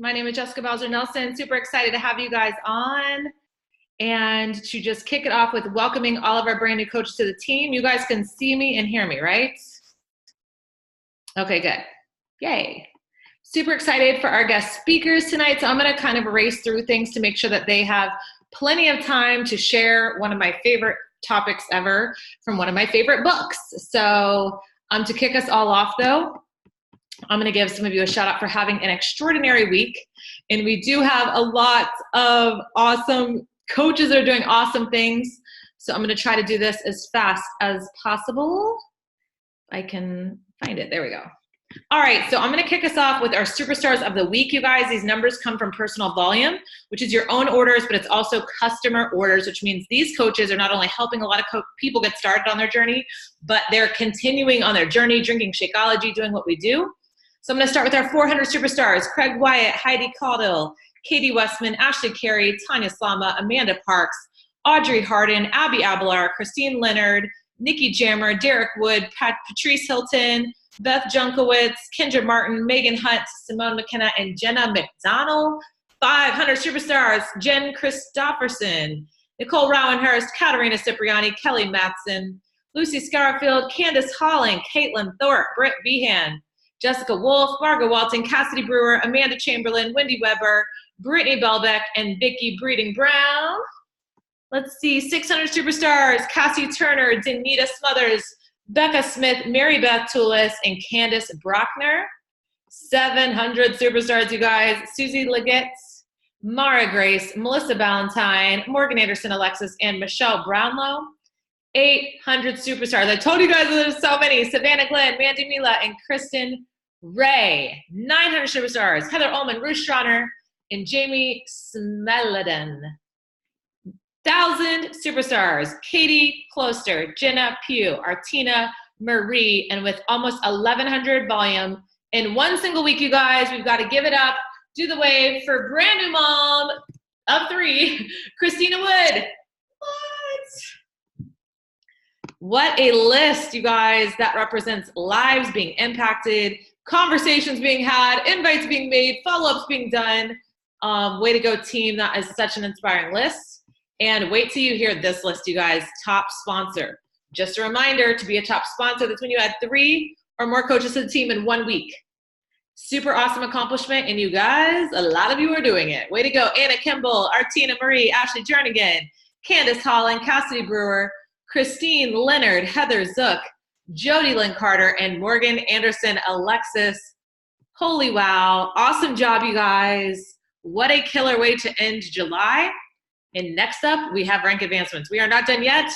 My name is Jessica Bowser-Nelson. Super excited to have you guys on and to just kick it off with welcoming all of our brand new coaches to the team. You guys can see me and hear me, right? Okay, good. Yay. Super excited for our guest speakers tonight. So I'm going to kind of race through things to make sure that they have plenty of time to share one of my favorite topics ever from one of my favorite books. So to kick us all off though, I'm going to give some of you a shout out for having an extraordinary week. And we do have a lot of awesome coaches that are doing awesome things. So I'm going to try to do this as fast as possible. I can find it. There we go. All right, so I'm going to kick us off with our superstars of the week, you guys. These numbers come from personal volume, which is your own orders, but it's also customer orders, which means these coaches are not only helping a lot of people get started on their journey, but they're continuing on their journey, drinking Shakeology, doing what we do. So I'm going to start with our 400 superstars: Craig Wyatt, Heidi Caudill, Katie Westman, Ashley Carey, Tanya Slama, Amanda Parks, Audrey Harden, Abby Abelar, Christine Leonard, Nikki Jammer, Derek Wood, Patrice Hilton, Beth Junkowitz, Kendra Martin, Megan Hunt, Simone McKenna, and Jenna McDonald. 500 superstars: Jen Christofferson, Nicole Rowenhurst, Katarina Cipriani, Kelly Matson, Lucy Scarfield, Candace Holling, Caitlin Thorpe, Britt Behan, Jessica Wolf, Margot Walton, Cassidy Brewer, Amanda Chamberlain, Wendy Weber, Brittany Belbeck, and Vicki Breeding Brown. Let's see, 600 superstars: Cassie Turner, Danita Smothers, Becca Smith, Marybeth Tullis, and Candace Brockner. 700 superstars, you guys: Susie Leggett, Mara Grace, Melissa Valentine, Morgan Anderson, Alexis, and Michelle Brownlow. 800 superstars. I told you guys there's so many: Savannah Glenn, Mandy Mila, and Kristen Ray. 900 superstars: Heather Ullman, Ruth Strauner, and Jamie Smeladin. 1,000 superstars: Katie Closter, Jenna Pugh, Artina Marie, and with almost 1,100 volume in one single week, you guys, we've got to give it up. Do the wave for brand new mom of 3, Christina Wood. What a list, you guys. That represents lives being impacted, conversations being had, invites being made, follow-ups being done. Way to go, team. That is such an inspiring list. And wait till you hear this list, you guys. Top sponsor. Just a reminder, to be a top sponsor, that's when you add 3 or more coaches to the team in 1 week. Super awesome accomplishment, and you guys, a lot of you are doing it. Way to go. Anna Kimball, Artina Marie, Ashley Jernigan, Candace Holland, Cassidy Brewer, Christine Leonard, Heather Zook, Jody Lynn Carter, and Morgan Anderson Alexis. Holy wow. Awesome job, you guys. What a killer way to end July. And next up, we have rank advancements. We are not done yet.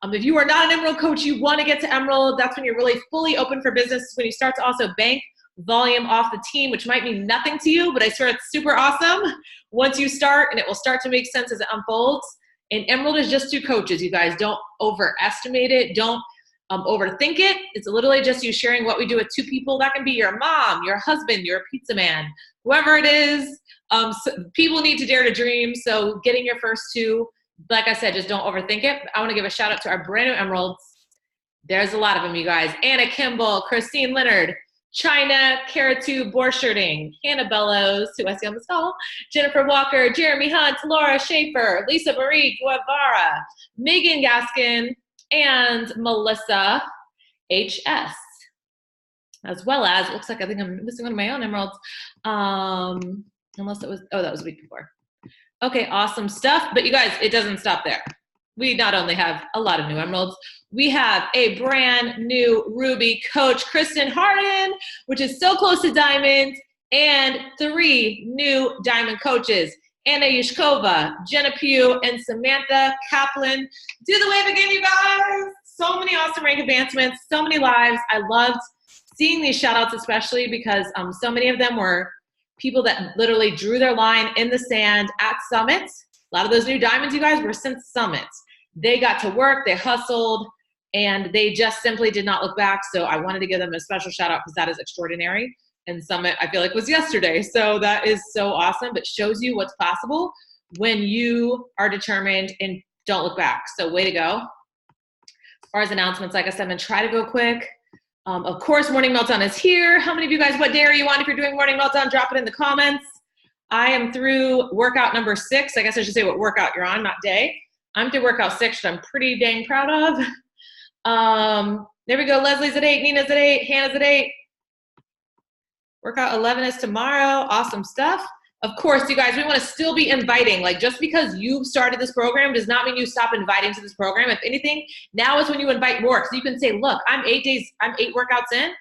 If you are not an Emerald coach, you want to get to Emerald. That's when you're really fully open for business. When you start to also bank volume off the team, which might mean nothing to you, but I swear it's super awesome once you start, and it will start to make sense as it unfolds. And Emerald is just 2 coaches, you guys. Don't overestimate it. Don't overthink it. It's literally just you sharing what we do with 2 people. That can be your mom, your husband, your pizza man, whoever it is. So people need to dare to dream. So getting your first 2, like I said, just don't overthink it. I want to give a shout out to our brand new Emeralds. There's a lot of them, you guys. Anna Kimball, Christine Leonard, China Karatu Borshirting, Hannah Bellows, who I see on the call, Jennifer Walker, Jeremy Hunt, Laura Schaefer, Lisa Marie Guevara, Megan Gaskin, and Melissa HS. As well as, it looks like I think I'm missing one of my own Emeralds. Unless it was, that was a week before. Okay, awesome stuff. But you guys, it doesn't stop there. We not only have a lot of new Emeralds, we have a brand new Ruby coach, Kristen Harden, which is so close to Diamond, and 3 new Diamond coaches: Anna Yushkova, Jenna Pugh, and Samantha Kaplan. Do the wave again, you guys. So many awesome rank advancements, so many lives. I loved seeing these shout outs, especially because so many of them were people that literally drew their line in the sand at summits. A lot of those new diamonds, you guys, were since summits. They got to work, they hustled, and they just simply did not look back. So I wanted to give them a special shout out because that is extraordinary. And summit, I feel like, was yesterday. So that is so awesome, but shows you what's possible when you are determined and don't look back. So way to go. As far as announcements, like I said, I'm gonna try to go quick. Of course, Morning Meltdown is here. How many of you guys, what day are you on? If you're doing Morning Meltdown, drop it in the comments. I am through workout number 6. I guess I should say what workout you're on, not day. I'm through workout 6, which I'm pretty dang proud of. There we go. Leslie's at 8, Nina's at 8, Hannah's at 8. Workout 11 is tomorrow. Awesome stuff. Of course, you guys, we want to still be inviting. Like, just because you've started this program does not mean you stop inviting to this program. If anything, now is when you invite more. So you can say, look, I'm 8 workouts in,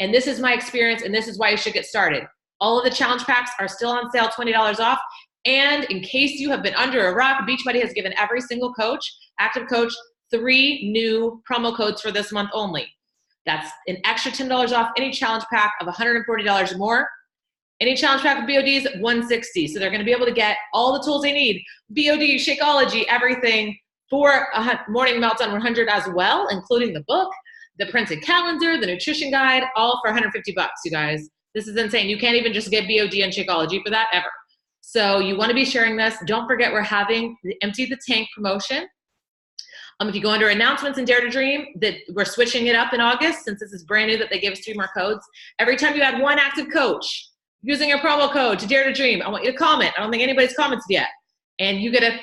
and this is my experience, and this is why you should get started. All of the challenge packs are still on sale, $20 off. And in case you have been under a rock, Beachbody has given every single coach, active coach, 3 new promo codes for this month only. That's an extra $10 off any challenge pack of $140 or more. Any challenge pack with BOD is $160. So they're going to be able to get all the tools they need, BOD, Shakeology, everything for a Morning Meltdown 100 as well, including the book, the printed calendar, the nutrition guide, all for $150, you guys. This is insane. You can't even just get BOD and Shakeology for that ever. So you want to be sharing this. Don't forget we're having the Empty the Tank promotion. If you go under announcements and Dare to Dream, that we're switching it up in August, since this is brand new that they gave us 3 more codes. Every time you add 1 active coach using your promo code to Dare to Dream, I want you to comment. I don't think anybody's commented yet. And you get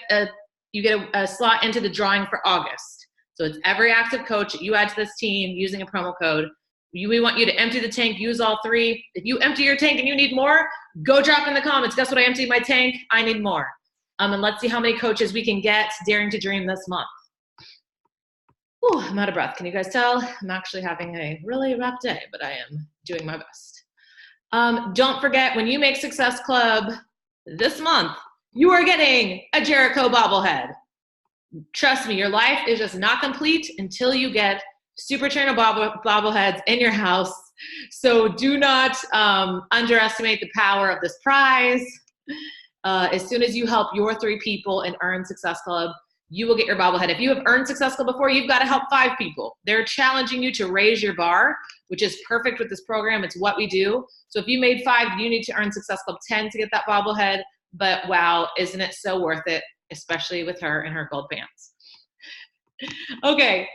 a slot into the drawing for August. So it's every active coach that you add to this team using a promo code. We want you to empty the tank, use all 3. If you empty your tank and you need more, go drop in the comments. Guess what? I emptied my tank. I need more. And let's see how many coaches we can get daring to dream this month. Ooh, I'm out of breath. Can you guys tell? I'm actually having a really rough day, but I am doing my best. Don't forget, when you make Success Club this month, you are getting a Jericho bobblehead. Trust me, your life is just not complete until you get Super Trainer bobbleheads in your house. So do not underestimate the power of this prize. As soon as you help your 3 people and earn Success Club, you will get your bobblehead. If you have earned Success Club before, you've got to help 5 people. They're challenging you to raise your bar, which is perfect with this program. It's what we do. So if you made 5, you need to earn Success Club 10 to get that bobblehead. But wow, isn't it so worth it, especially with her and her gold pants. Okay.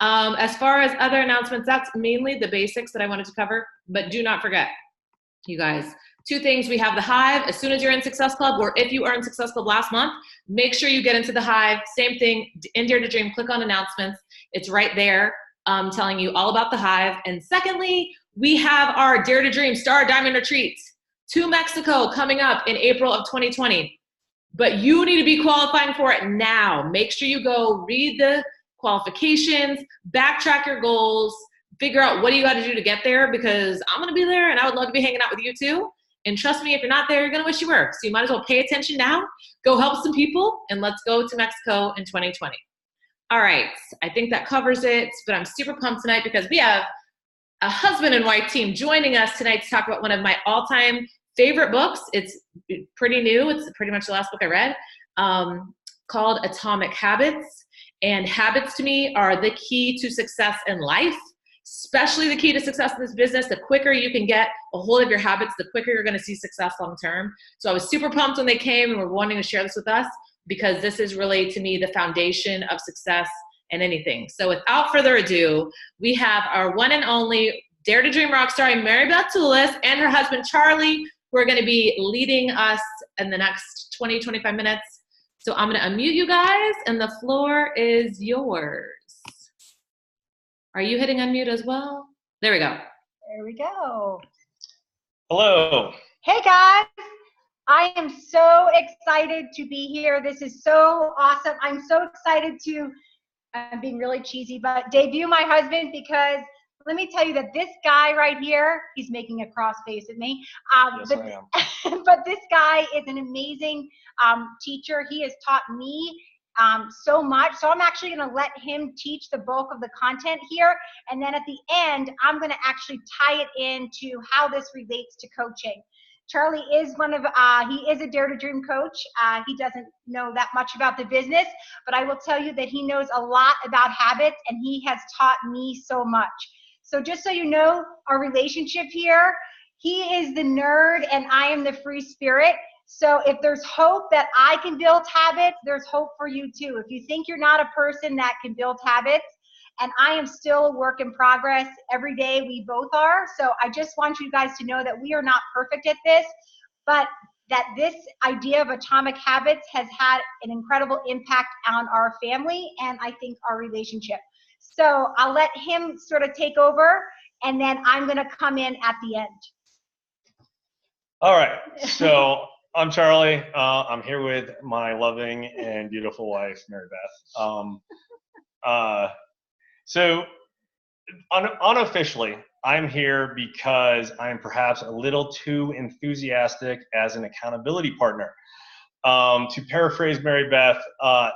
As far as other announcements, that's mainly the basics that I wanted to cover. But do not forget, you guys, 2 things. We have the Hive. As soon as you're in Success Club, or if you earned Success Club last month, make sure you get into the Hive. Same thing, in Dare to Dream, click on announcements. It's right there telling you all about the Hive. And secondly, we have our Dare to Dream Star Diamond Retreats to Mexico coming up in April of 2020. But you need to be qualifying for it now. Make sure you go read the qualifications, backtrack your goals, figure out what do you got to do to get there, because I'm going to be there and I would love to be hanging out with you too. And trust me, if you're not there, you're going to wish you were. So you might as well pay attention now, go help some people, and let's go to Mexico in 2020. All right, I think that covers it, but I'm super pumped tonight because we have a husband and wife team joining us tonight to talk about one of my all-time favorite books. It's pretty new. It's pretty much the last book I read, called Atomic Habits. And habits to me are the key to success in life, especially the key to success in this business. The quicker you can get a hold of your habits, the quicker you're going to see success long term. So I was super pumped when they came and were wanting to share this with us, because this is really, to me, the foundation of success in anything. So without further ado, we have our one and only Dare to Dream rockstar, Marybeth Tullis, and her husband, Charlie, who are going to be leading us in the next 20, 25 minutes. So I'm going to unmute you guys, and the floor is yours. Are you hitting unmute as well? There we go. There we go. Hello. Hey guys, I am so excited to be here. This is so awesome. I'm so excited to, I'm being really cheesy, but debut my husband, because let me tell you that this guy right here, he's making a cross face at me. Yes, I am. But this guy is an amazing teacher. He has taught me so much. So I'm actually going to let him teach the bulk of the content here. And then at the end, I'm going to actually tie it into how this relates to coaching. Charlie is he is a Dare to Dream coach. He doesn't know that much about the business, but I will tell you that he knows a lot about habits, and he has taught me so much. So just so you know, our relationship here, he is the nerd and I am the free spirit. So if there's hope that I can build habits, there's hope for you too. If you think you're not a person that can build habits, and I am still a work in progress, every day we both are. So I just want you guys to know that we are not perfect at this, but that this idea of atomic habits has had an incredible impact on our family and I think our relationship. So I'll let him sort of take over, and then I'm going to come in at the end. All right. So I'm Charlie. I'm here with my loving and beautiful wife, Marybeth. So unofficially, I'm here because I'm perhaps a little too enthusiastic as an accountability partner. To paraphrase Marybeth,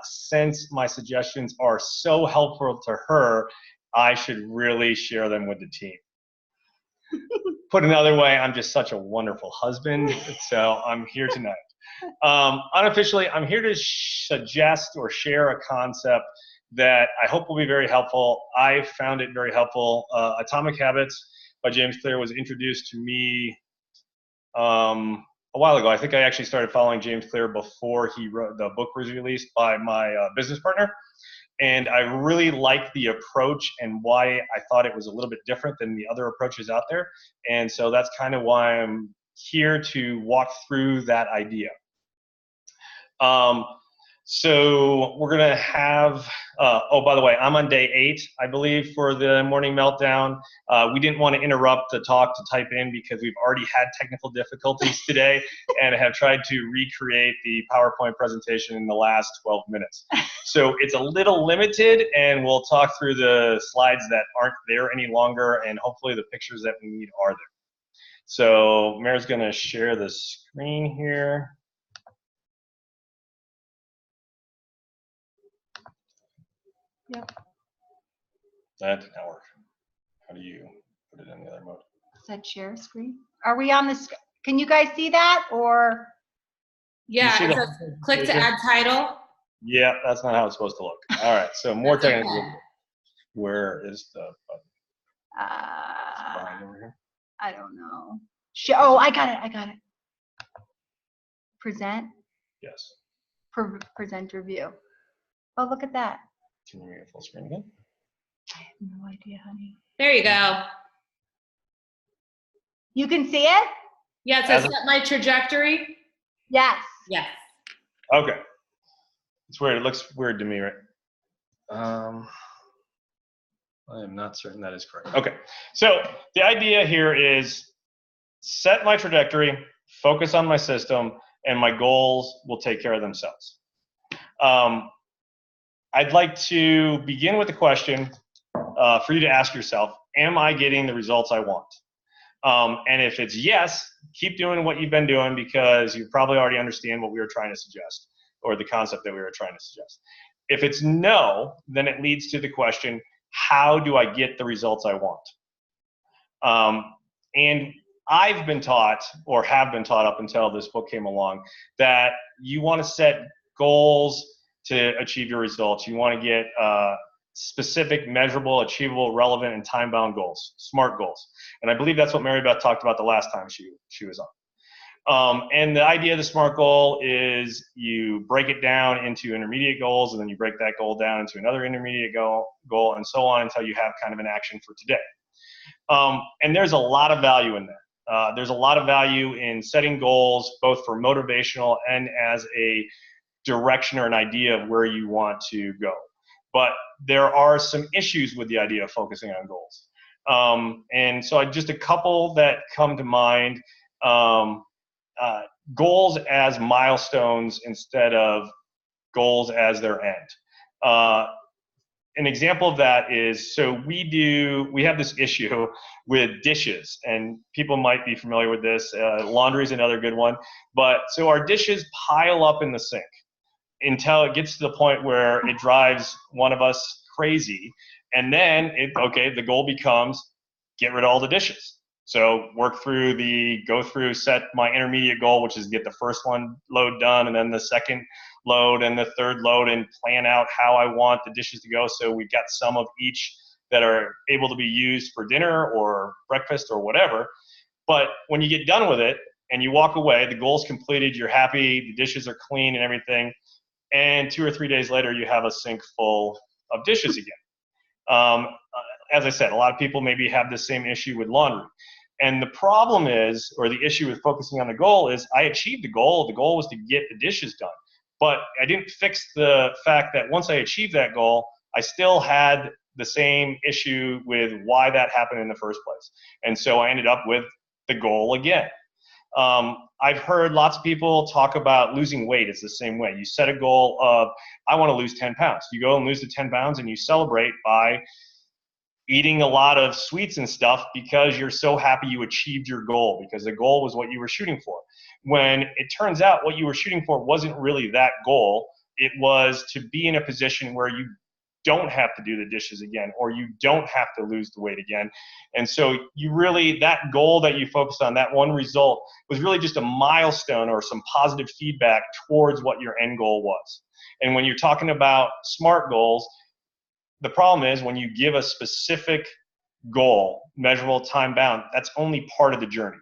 since my suggestions are so helpful to her, I should really share them with the team. Put another way, I'm just such a wonderful husband, so I'm here tonight. Unofficially, I'm here to suggest or share a concept that I hope will be very helpful. I found it very helpful. Atomic Habits by James Clear was introduced to me a while ago. I think I actually started following James Clear before the book was released by my business partner. And I really liked the approach and why I thought it was a little bit different than the other approaches out there. And so that's kind of why I'm here to walk through that idea. So we're going to have, oh, by the way, I'm on day 8, I believe, for the morning meltdown. We didn't want to interrupt the talk to type in because we've already had technical difficulties today and have tried to recreate the PowerPoint presentation in the last 12 minutes. So it's a little limited, and we'll talk through the slides that aren't there any longer, and hopefully the pictures that we need are there. So Mary's going to share the screen here. Yep. That did not work. How do you put it in the other mode? Is that share screen? Are we on this? Can you guys see that, or? Yeah, it says click to add title. Yeah, that's not how it's supposed to look. All right, so more technical. Okay. Where is the button? Over here? I don't know. Oh, I got it. Present? Yes. Present review. Oh, look at that. Can you make it full screen again? I have no idea, honey. There you go. You can see it? Yeah, it says set my trajectory. Yes. Yes. Okay. It's weird. It looks weird to me, right? I am not certain that is correct. Okay. So the idea here is set my trajectory, focus on my system, and my goals will take care of themselves. I'd like to begin with a question for you to ask yourself, am I getting the results I want? And if it's yes, keep doing what you've been doing because you probably already understand what we were trying to suggest or the concept that we were trying to suggest. If it's no, then it leads to the question, how do I get the results I want? And I've been taught, or have been taught up until this book came along, that you want to set goals to achieve your results. You want to get specific, measurable, achievable, relevant, and time-bound goals, SMART goals. And I believe that's what Marybeth talked about the last time she was on. And the idea of the SMART goal is you break it down into intermediate goals, and then you break that goal down into another intermediate goal, and so on until you have kind of an action for today. And there's a lot of value in that. There's a lot of value in setting goals, both for motivational and as a direction or an idea of where you want to go. But there are some issues with the idea of focusing on goals. And so just a couple that come to mind, goals as milestones instead of goals as their end. An example of that is, so we have this issue with dishes, and people might be familiar with this. Laundry is another good one. But so our dishes pile up in the sink until it gets to the point where it drives one of us crazy. And then, the goal becomes get rid of all the dishes. So go through, set my intermediate goal, which is get the first load done, and then the second load and the third load, and plan out how I want the dishes to go. So we've got some of each that are able to be used for dinner or breakfast or whatever. But when you get done with it and you walk away, the goal's completed, you're happy, the dishes are clean and everything. And 2 or 3 days later, you have a sink full of dishes again. As I said, a lot of people maybe have the same issue with laundry. And the problem is, or the issue with focusing on the goal is, I achieved the goal. The goal was to get the dishes done. But I didn't fix the fact that once I achieved that goal, I still had the same issue with why that happened in the first place. And so I ended up with the goal again. I've heard lots of people talk about losing weight. It's the same way. You set a goal of, I want to lose 10 pounds. You go and lose the 10 pounds and you celebrate by eating a lot of sweets and stuff because you're so happy you achieved your goal, because the goal was what you were shooting for. When it turns out what you were shooting for wasn't really that goal. It was to be in a position where you don't have to do the dishes again, or you don't have to lose the weight again. And so you really, that goal that you focused on, that one result, was really just a milestone or some positive feedback towards what your end goal was. And when you're talking about SMART goals, the problem is when you give a specific goal, measurable, time bound, that's only part of the journey.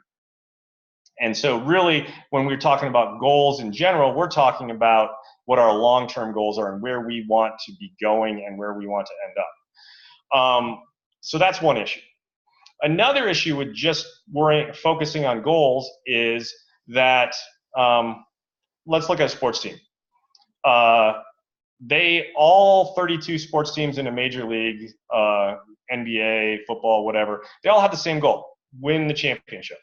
And so really, when we're talking about goals in general, we're talking about what our long-term goals are and where we want to be going and where we want to end up. So that's one issue. Another issue with just focusing on goals is that, let's look at a sports team. All 32 sports teams in a major league, NBA, football, whatever, they all have the same goal: win the championship.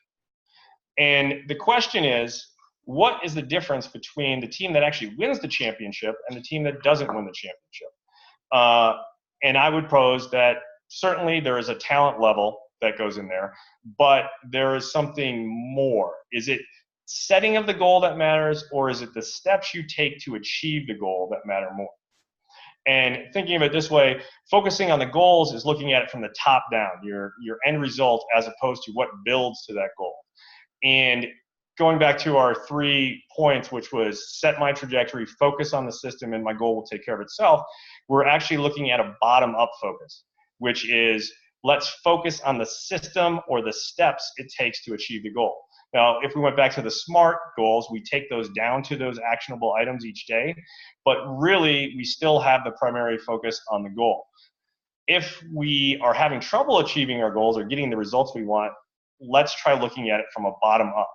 And the question is, what is the difference between the team that actually wins the championship and the team that doesn't win the championship? And I would pose that certainly there is a talent level that goes in there, but there is something more. Is it setting of the goal that matters, or is it the steps you take to achieve the goal that matter more? And thinking of it this way, focusing on the goals is looking at it from the top down, your end result, as opposed to what builds to that goal. And going back to our 3 points, which was set my trajectory, focus on the system, and my goal will take care of itself, we're actually looking at a bottom-up focus, which is, let's focus on the system or the steps it takes to achieve the goal. Now, if we went back to the SMART goals, we take those down to those actionable items each day, but really we still have the primary focus on the goal. If we are having trouble achieving our goals or getting the results we want, let's try looking at it from a bottom up.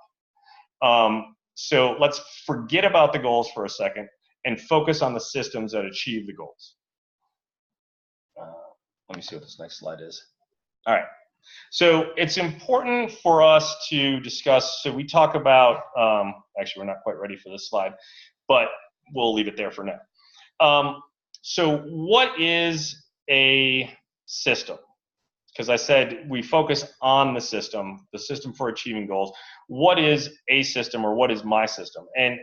So let's forget about the goals for a second and focus on the systems that achieve the goals. Let me see what this next slide is. All right. So it's important for us to discuss, so we talk about, actually we're not quite ready for this slide, but we'll leave it there for now. So what is a system? Because I said we focus on the system for achieving goals. What is a system, or what is my system? And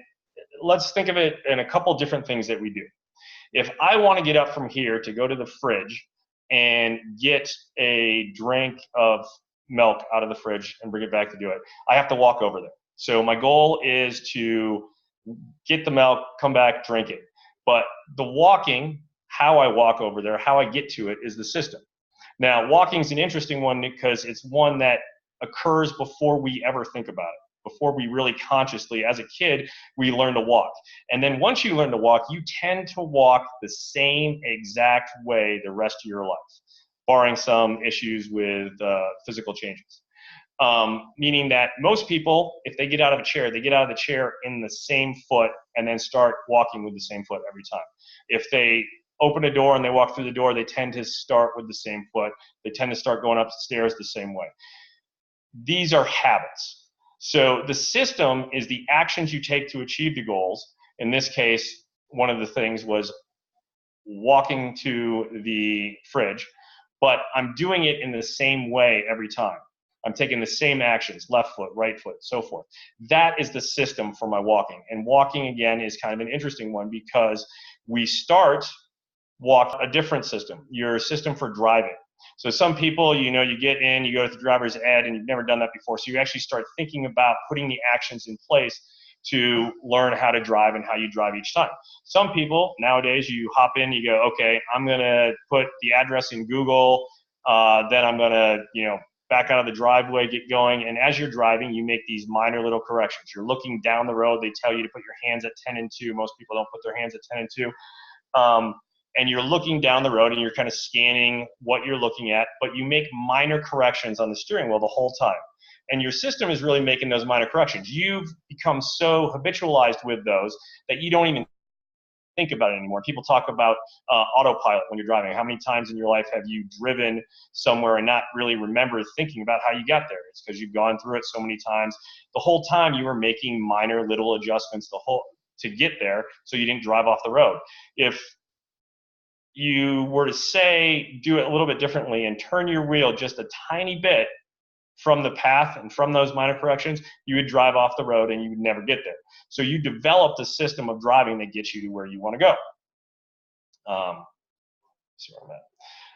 let's think of it in a couple different things that we do. If I want to get up from here to go to the fridge and get a drink of milk out of the fridge and bring it back to do it, I have to walk over there. So my goal is to get the milk, come back, drink it. But the walking, how I walk over there, how I get to it, is the system. Now, walking is an interesting one because it's one that occurs before we ever think about it, before we really consciously, as a kid, we learn to walk. And then once you learn to walk, you tend to walk the same exact way the rest of your life, barring some issues with physical changes. Meaning that most people, if they get out of a chair, they get out of the chair in the same foot and then start walking with the same foot every time. If they open a door and they walk through the door, they tend to start with the same foot. They tend to start going up the stairs the same way. These are habits. So the system is the actions you take to achieve the goals. In this case, one of the things was walking to the fridge, but I'm doing it in the same way every time. I'm taking the same actions, left foot, right foot, so forth. That is the system for my walking. And walking, again, is kind of an interesting one because we walk a different system, your system for driving. So some people, you get in, you go to the driver's ed, and you've never done that before. So you actually start thinking about putting the actions in place to learn how to drive and how you drive each time. Some people, nowadays, you hop in, you go, okay, I'm going to put the address in Google, then I'm going to, back out of the driveway, get going. And as you're driving, you make these minor little corrections. You're looking down the road. They tell you to put your hands at 10 and 2. Most people don't put their hands at 10 and 2. And you're looking down the road and you're kind of scanning what you're looking at, but you make minor corrections on the steering wheel the whole time. And your system is really making those minor corrections. You've become so habitualized with those that you don't even think about it anymore. People talk about autopilot when you're driving. How many times in your life have you driven somewhere and not really remember thinking about how you got there? It's because you've gone through it so many times. The whole time you were making minor little adjustments to get there so you didn't drive off the road. If you were to say, do it a little bit differently and turn your wheel just a tiny bit from the path and from those minor corrections, you would drive off the road and you would never get there. So you developed a system of driving that gets you to where you want to go.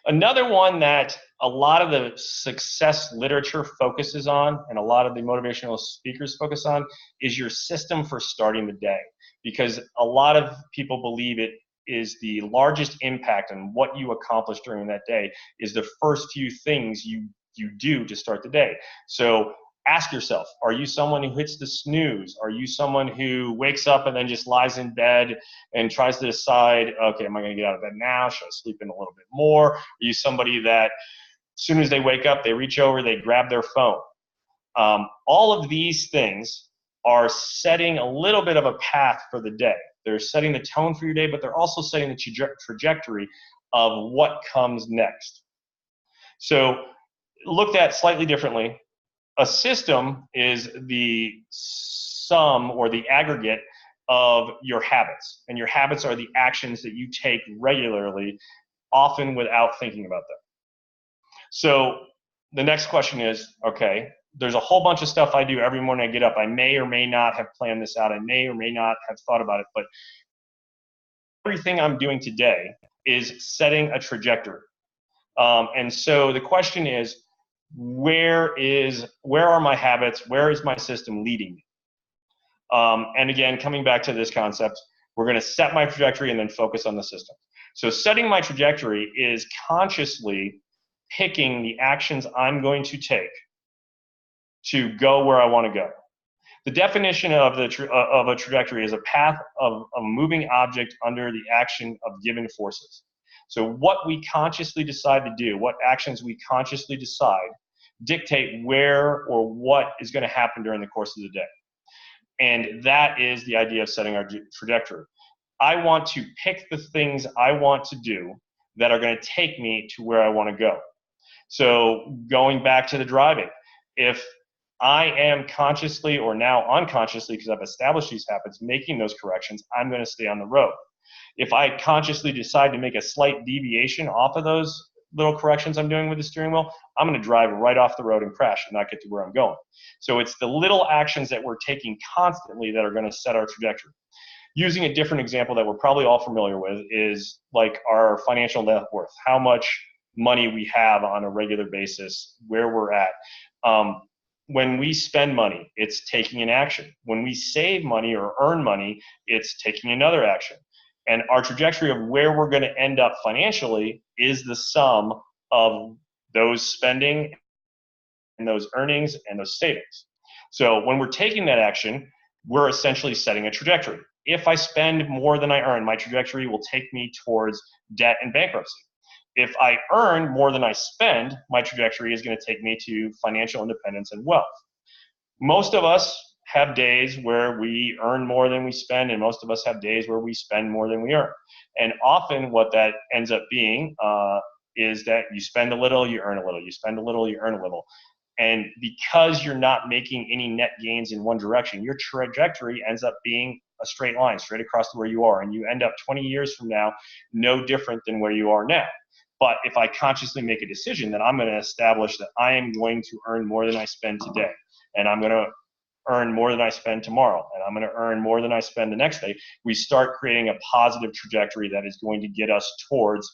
Another one that a lot of the success literature focuses on and a lot of the motivational speakers focus on is your system for starting the day. Because a lot of people believe it is the largest impact on what you accomplish during that day is the first few things you do to start the day. So ask yourself, are you someone who hits the snooze? Are you someone who wakes up and then just lies in bed and tries to decide, okay, am I going to get out of bed now? Should I sleep in a little bit more? Are you somebody that as soon as they wake up, they reach over, they grab their phone? All of these things are setting a little bit of a path for the day. They're setting the tone for your day, but they're also setting the trajectory of what comes next. So looked at slightly differently, a system is the sum or the aggregate of your habits. And your habits are the actions that you take regularly, often without thinking about them. So the next question is, okay, there's a whole bunch of stuff I do every morning I get up. I may or may not have planned this out. I may or may not have thought about it, but everything I'm doing today is setting a trajectory. And so the question is, where are my habits? Where is my system leading me? And again, coming back to this concept, we're going to set my trajectory and then focus on the system. So setting my trajectory is consciously picking the actions I'm going to take to go where I want to go. The definition of a trajectory is a path of a moving object under the action of given forces. So what we consciously decide to do, what actions we consciously decide, dictate where or what is going to happen during the course of the day. And that is the idea of setting our trajectory. I want to pick the things I want to do that are going to take me to where I want to go. So going back to the driving, if I am consciously or now unconsciously, because I've established these habits, making those corrections, I'm going to stay on the road. If I consciously decide to make a slight deviation off of those little corrections I'm doing with the steering wheel, I'm going to drive right off the road and crash and not get to where I'm going. So it's the little actions that we're taking constantly that are going to set our trajectory. Using a different example that we're probably all familiar with is like our financial net worth, how much money we have on a regular basis, where we're at. When we spend money, it's taking an action. When we save money or earn money, it's taking another action. And our trajectory of where we're going to end up financially is the sum of those spending and those earnings and those savings. So when we're taking that action, we're essentially setting a trajectory. If I spend more than I earn, my trajectory will take me towards debt and bankruptcy. If I earn more than I spend, my trajectory is going to take me to financial independence and wealth. Most of us have days where we earn more than we spend, and most of us have days where we spend more than we earn. And often what that ends up being is that you spend a little, you earn a little. You spend a little, you earn a little. And because you're not making any net gains in one direction, your trajectory ends up being a straight line, straight across to where you are. And you end up 20 years from now, no different than where you are now. But if I consciously make a decision, then I'm going to establish that I am going to earn more than I spend today. And I'm going to earn more than I spend tomorrow. And I'm going to earn more than I spend the next day. We start creating a positive trajectory that is going to get us towards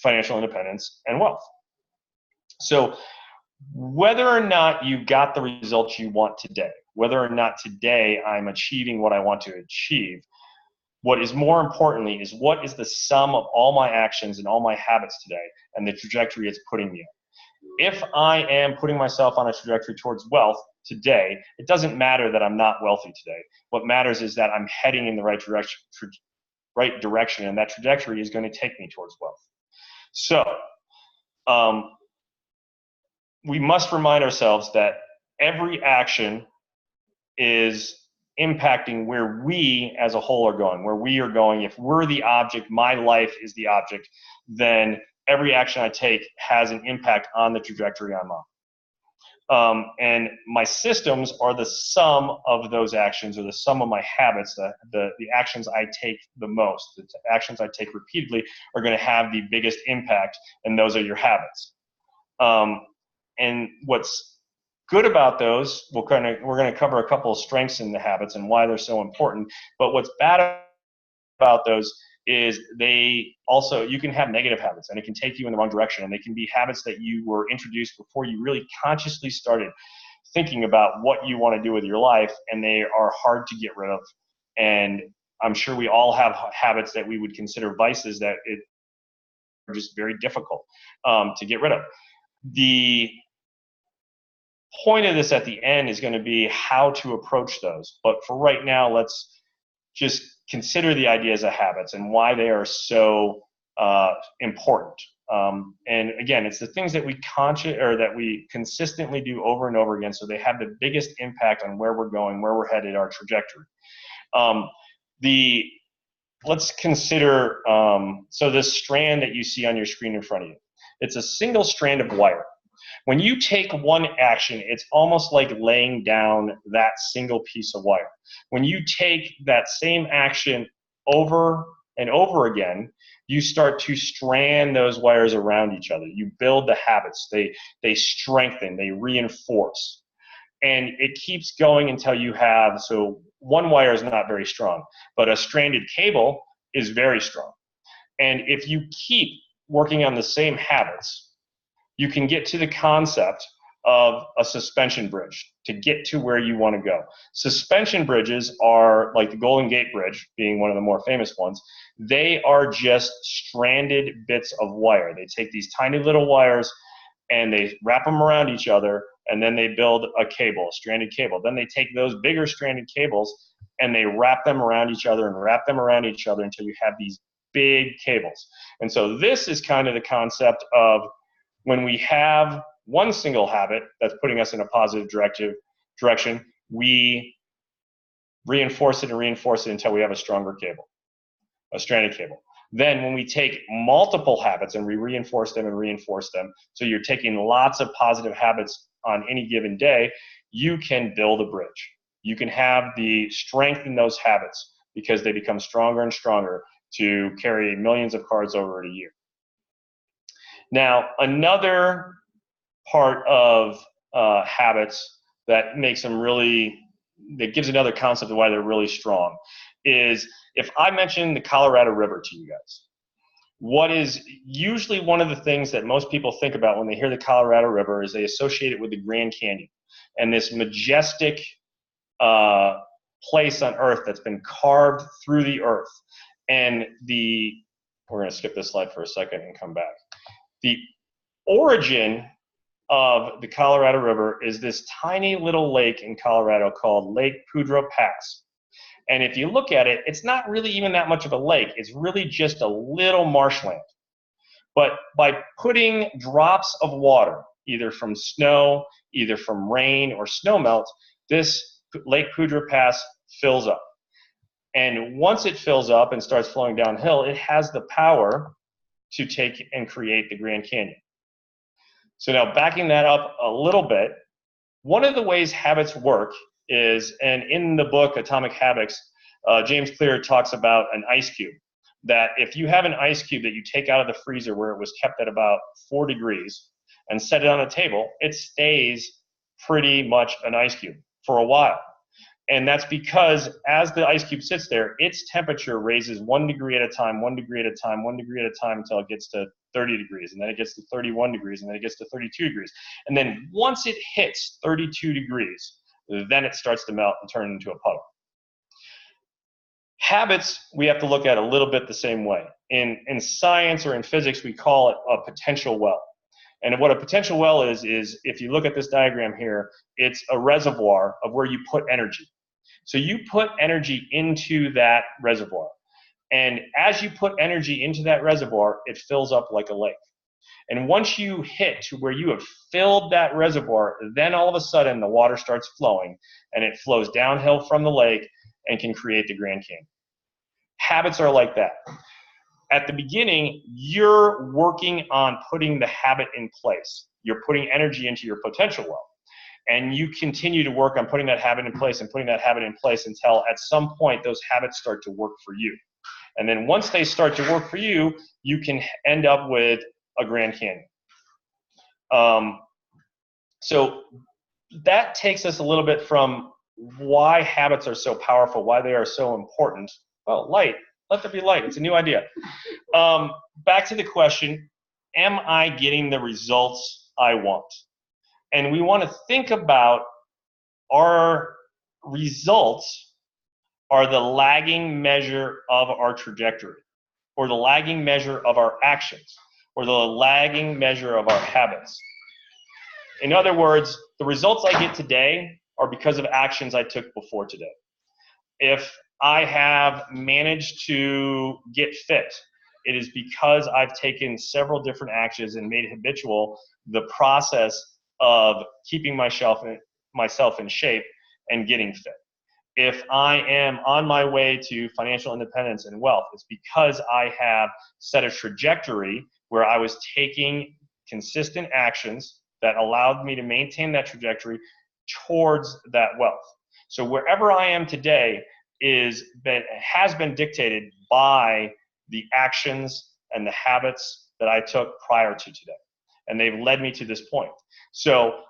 financial independence and wealth. So whether or not you got the results you want today, whether or not today I'm achieving what I want to achieve, what is more importantly is what is the sum of all my actions and all my habits today and the trajectory it's putting me on. If I am putting myself on a trajectory towards wealth today, it doesn't matter that I'm not wealthy today. What matters is that I'm heading in the right direction, and that trajectory is going to take me towards wealth. So we must remind ourselves that every action is impacting where we as a whole are going, where we are going. If we're the object, my life is the object, then every action I take has an impact on the trajectory I'm on. And my systems are the sum of those actions, or the sum of my habits. The actions I take the most, the actions I take repeatedly, are going to have the biggest impact, and those are your habits. And what's good about those, we're going to cover a couple of strengths in the habits and why they're so important. But what's bad about those is you can have negative habits, and it can take you in the wrong direction, and they can be habits that you were introduced before you really consciously started thinking about what you want to do with your life, and they are hard to get rid of. And I'm sure we all have habits that we would consider vices that are just very difficult to get rid of. The point of this at the end is going to be how to approach those. But for right now, let's just consider the ideas of habits and why they are so important. And again, it's the things that we consistently do over and over again, so they have the biggest impact on where we're going, where we're headed, our trajectory. Let's consider, so this strand that you see on your screen in front of you, it's a single strand of wire. When you take one action, it's almost like laying down that single piece of wire. When you take that same action over and over again, you start to strand those wires around each other. You build the habits. They strengthen, they reinforce. And it keeps going until you have, so one wire is not very strong, but a stranded cable is very strong. And if you keep working on the same habits, you can get to the concept of a suspension bridge to get to where you want to go. Suspension bridges are like the Golden Gate Bridge, being one of the more famous ones. They are just stranded bits of wire. They take these tiny little wires and they wrap them around each other, and then they build a cable, a stranded cable. Then they take those bigger stranded cables and they wrap them around each other and wrap them around each other until you have these big cables. And so this is kind of the concept of when we have one single habit that's putting us in a positive direction, we reinforce it and reinforce it until we have a stronger cable, a stranded cable. Then when we take multiple habits and we reinforce them and reinforce them, so you're taking lots of positive habits on any given day, you can build a bridge. You can have the strength in those habits because they become stronger and stronger to carry millions of cards over in a year. Now, another part of habits that makes them that gives another concept of why they're really strong is if I mention the Colorado River to you guys, what is usually one of the things that most people think about when they hear the Colorado River is they associate it with the Grand Canyon and this majestic place on Earth that's been carved through the earth. And we're going to skip this slide for a second and come back. The origin of the Colorado River is this tiny little lake in Colorado called Lake Poudre Pass. And if you look at it, it's not really even that much of a lake. It's really just a little marshland. But by putting drops of water, either from snow, either from rain or snowmelt, this Lake Poudre Pass fills up. And once it fills up and starts flowing downhill, it has the power to take and create the Grand Canyon. So now backing that up a little bit, one of the ways habits work is, and in the book Atomic Habits, James Clear talks about an ice cube, that if you have an ice cube that you take out of the freezer where it was kept at about 4 degrees and set it on a table, it stays pretty much an ice cube for a while. And that's because as the ice cube sits there, its temperature raises 1 degree at a time, 1 degree at a time, 1 degree at a time until it gets to 30 degrees, and then it gets to 31 degrees, and then it gets to 32 degrees. And then once it hits 32 degrees, then it starts to melt and turn into a puddle. Habits, we have to look at a little bit the same way. In science or in physics, we call it a potential well. And what a potential well is if you look at this diagram here, it's a reservoir of where you put energy. So you put energy into that reservoir. And as you put energy into that reservoir, it fills up like a lake. And once you hit to where you have filled that reservoir, then all of a sudden the water starts flowing, and it flows downhill from the lake and can create the Grand Canyon. Habits are like that. At the beginning, you're working on putting the habit in place. You're putting energy into your potential well. And you continue to work on putting that habit in place and putting that habit in place until at some point those habits start to work for you. And then once they start to work for you, you can end up with a Grand Canyon. So that takes us a little bit from why habits are so powerful, why they are so important. Well, light. Let there be light. It's a new idea. Back to the question, am I getting the results I want? And we want to think about our results are the lagging measure of our trajectory, or the lagging measure of our actions, or the lagging measure of our habits. In other words, the results I get today are because of actions I took before today. If I have managed to get fit, it is because I've taken several different actions and made habitual the process of keeping myself in shape and getting fit. If I am on my way to financial independence and wealth, it's because I have set a trajectory where I was taking consistent actions that allowed me to maintain that trajectory towards that wealth. So wherever I am today has been dictated by the actions and the habits that I took prior to today. And they've led me to this point. So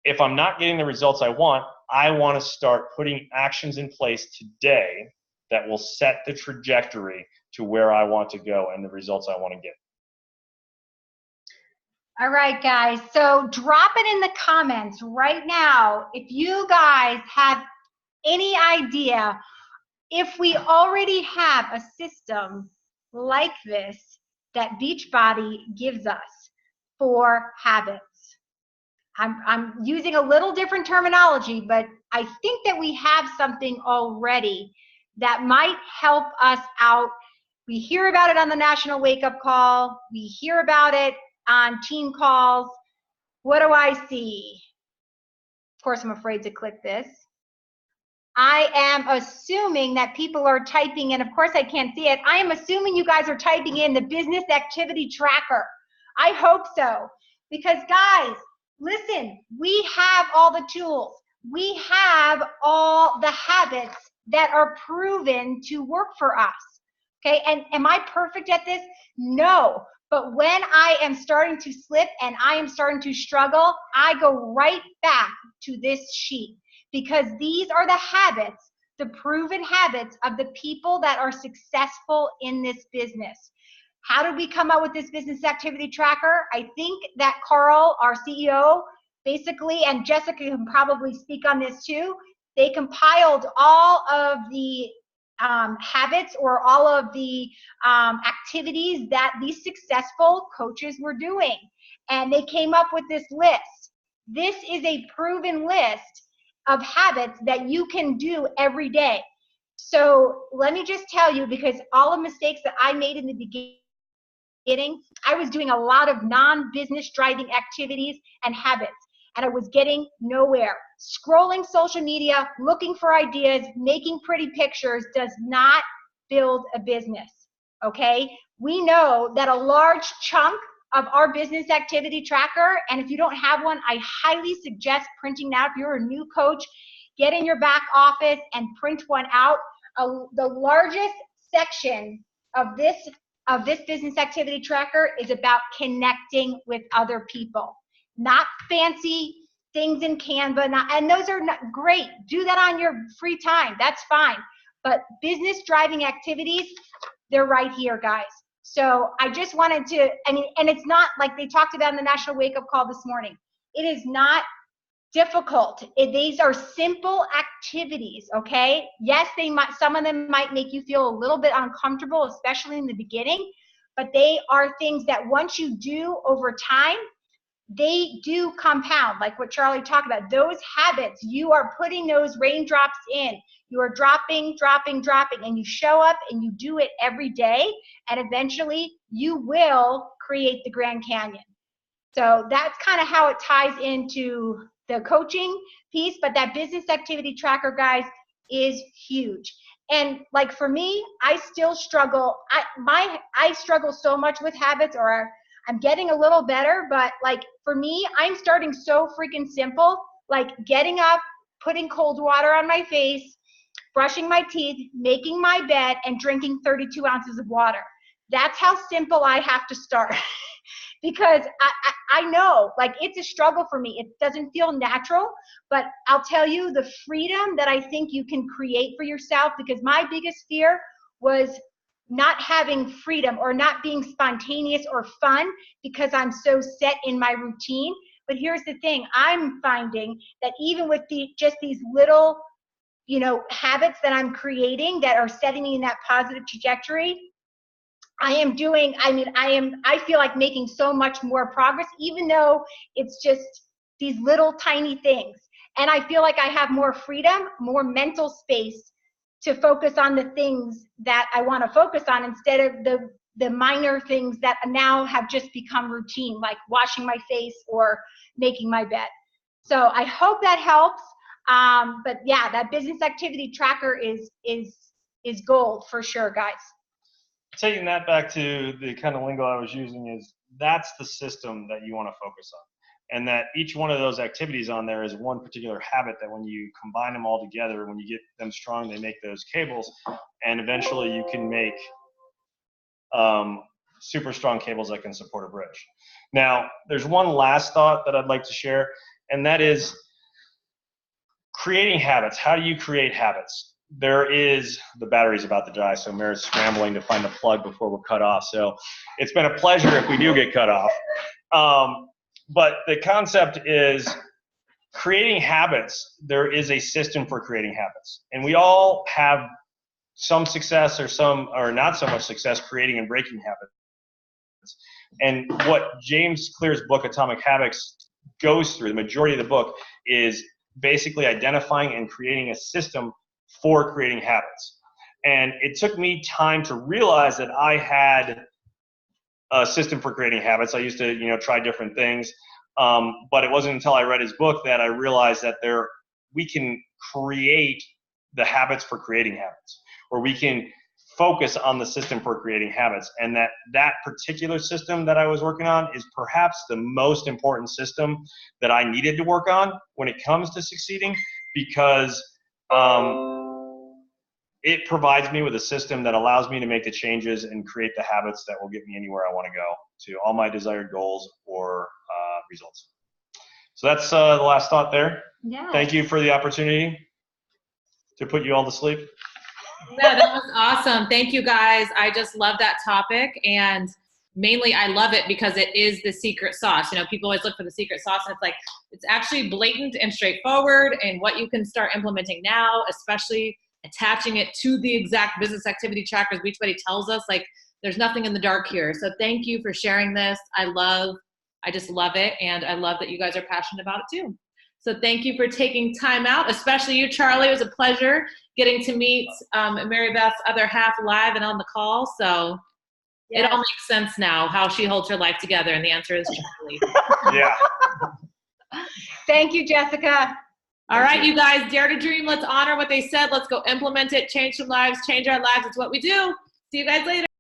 if I'm not getting the results I want to start putting actions in place today that will set the trajectory to where I want to go and the results I want to get. All right, guys. So drop it in the comments right now if you guys have any idea if we already have a system like this that Beachbody gives us for habits. I'm using a little different terminology, but I think that we have something already that might help us out. We hear about it on the National Wake Up Call. We hear about it on team calls. What do I see? Of course, I'm afraid to click this. I am assuming that people are typing in. Of course, I can't see it. I am assuming you guys are typing in the business activity tracker. I hope so. Because guys, listen, we have all the tools. We have all the habits that are proven to work for us. Okay, and am I perfect at this? No. But when I am starting to slip and I am starting to struggle, I go right back to this sheet. Because these are the habits, the proven habits of the people that are successful in this business. How did we come up with this business activity tracker? I think that Carl, our CEO, basically, and Jessica can probably speak on this too, they compiled all of the habits or all of the activities that these successful coaches were doing. And they came up with this list. This is a proven list of habits that you can do every day. So let me just tell you, because all the mistakes that I made in the beginning, I was doing a lot of non-business driving activities and habits, and I was getting nowhere. Scrolling social media, looking for ideas, making pretty pictures does not build a business, okay? We know that a large chunk of our business activity tracker, and if you don't have one, I highly suggest printing out. If you're a new coach, get in your back office and print one out. The largest section of this business activity tracker is about connecting with other people. Not fancy things in Canva, and those are not great. Do that on your free time, that's fine. But business driving activities, they're right here, guys. So I just wanted to, and it's not like they talked about in the National Wake Up Call this morning. It is not difficult. These are simple activities, okay? Yes, some of them might make you feel a little bit uncomfortable, especially in the beginning, but they are things that once you do over time, they do compound, like what Charlie talked about. Those habits, you are putting those raindrops in. You are dropping, dropping, dropping, and you show up and you do it every day, and eventually you will create the Grand Canyon. So that's kind of how it ties into the coaching piece, but that business activity tracker, guys, is huge. And like for me, I still struggle. I struggle so much with habits, or I'm getting a little better, but like for me, I'm starting so freaking simple, like getting up, putting cold water on my face, brushing my teeth, making my bed, and drinking 32 ounces of water. That's how simple I have to start. Because I know, like, it's a struggle for me. It doesn't feel natural, but I'll tell you the freedom that I think you can create for yourself, because my biggest fear was not having freedom or not being spontaneous or fun because I'm so set in my routine. But here's the thing, I'm finding that even with just these little, you know, habits that I'm creating that are setting me in that positive trajectory, I feel like making so much more progress, even though it's just these little tiny things. And I feel like I have more freedom, more mental space to focus on the things that I want to focus on, instead of the minor things that now have just become routine, like washing my face or making my bed. So I hope that helps. But yeah, that business activity tracker is gold for sure, guys. Taking that back to the kind of lingo I was using, is that's the system that you want to focus on, and that each one of those activities on there is one particular habit that when you combine them all together, when you get them strong, they make those cables, and eventually you can make super strong cables that can support a bridge. Now, there's one last thought that I'd like to share, and that is creating habits. How do you create habits? The battery's about to die, so Mary's scrambling to find the plug before we're cut off. So it's been a pleasure if we do get cut off. But the concept is creating habits. There is a system for creating habits. And we all have some success or not so much success creating and breaking habits. And what James Clear's book, Atomic Habits, goes through, the majority of the book, is basically identifying and creating a system for creating habits. And it took me time to realize that I had a system for creating habits. I used to, try different things. But it wasn't until I read his book that I realized that we can create the habits for creating habits, or we can focus on the system for creating habits. And that particular system that I was working on is perhaps the most important system that I needed to work on when it comes to succeeding, because it provides me with a system that allows me to make the changes and create the habits that will get me anywhere I want to go, to all my desired goals or results. So that's the last thought there. Yeah. Thank you for the opportunity to put you all to sleep. Yeah, that was awesome. Thank you, guys. I just love that topic, and mainly I love it because it is the secret sauce. People always look for the secret sauce, and it's actually blatant and straightforward, and what you can start implementing now, especially attaching it to the exact business activity trackers Beachbody tells us. Like, there's nothing in the dark here. So thank you for sharing this. I just love it, and I love that you guys are passionate about it too. So thank you for taking time out, especially you, Charlie. It was a pleasure getting to meet Marybeth's other half live and on the call. So It all makes sense now, how she holds her life together, and the answer is Charlie. Yeah. Thank you, Jessica. All right, you guys, dare to dream. Let's honor what they said. Let's go implement it, change some lives, change our lives. It's what we do. See you guys later.